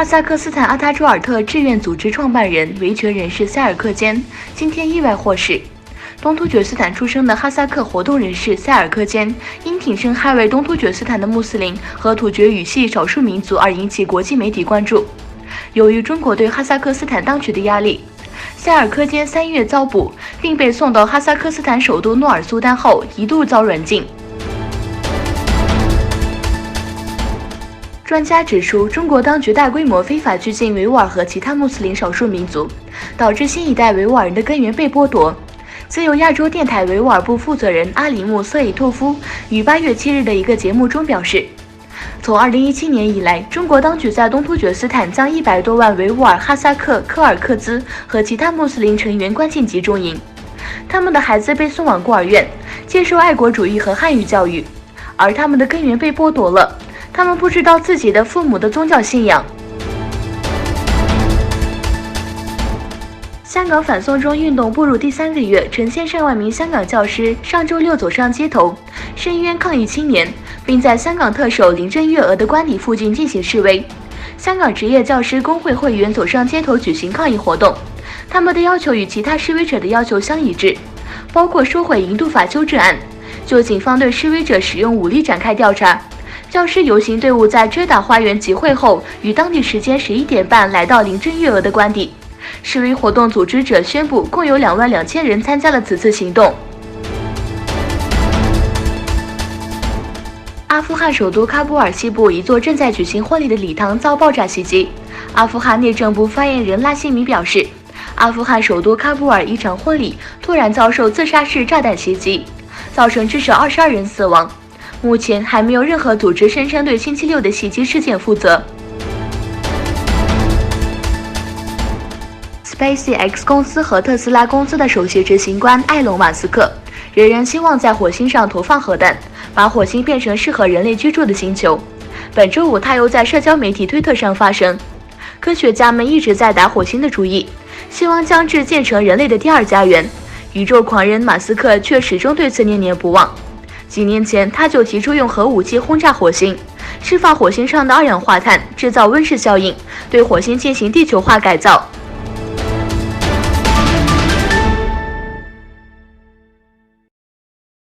哈萨克斯坦阿塔朱尔特志愿组织创办人、维权人士塞尔克坚今天意外获释。东突厥斯坦出生的哈萨克活动人士塞尔克坚因挺身捍卫东突厥斯坦的穆斯林和突厥语系少数民族而引起国际媒体关注。由于中国对哈萨克斯坦当局的压力，塞尔克坚3月遭捕，并被送到哈萨克斯坦首都诺尔苏丹后，一度遭软禁。专家指出，中国当局大规模非法拘禁维吾尔和其他穆斯林少数民族，导致新一代维吾尔人的根源被剥夺。自由亚洲电台维吾尔部负责人阿里木瑟伊托夫于8月7日的一个节目中表示，从2017年以来，中国当局在东突厥斯坦将100多万维吾尔、哈萨克、柯尔克孜和其他穆斯林成员关进集中营，他们的孩子被送往孤儿院，接受爱国主义和汉语教育，而他们的根源被剥夺了，他们不知道自己的父母的宗教信仰。香港反送中运动步入第3个月，成千上万名香港教师上周六走上街头，声援抗议青年，并在香港特首林郑月娥的官邸附近进行示威。香港职业教师工会会员走上街头举行抗议活动，他们的要求与其他示威者的要求相一致，包括收回引渡法修正案，就警方对示威者使用武力展开调查。教师游行队伍在遮打花园集会后，于当地时间11点半来到林郑月娥的官邸。示威活动组织者宣布，共有22000人参加了此次行动。阿富汗首都喀布尔西部一座正在举行婚礼的礼堂遭爆炸袭击。阿富汗内政部发言人拉希米表示，阿富汗首都喀布尔一场婚礼突然遭受自杀式炸弹袭击，造成至少22人死亡。目前还没有任何组织声称对星期六的袭击事件负责。SpaceX 公司和特斯拉公司的首席执行官埃隆·马斯克仍然希望在火星上投放核弹，把火星变成适合人类居住的星球。本周五，他又在社交媒体推特上发声，科学家们一直在打火星的主意，希望将之建成人类的第二家园。宇宙狂人马斯克却始终对此念念不忘。几年前，他就提出用核武器轰炸火星，释放火星上的二氧化碳，制造温室效应，对火星进行地球化改造。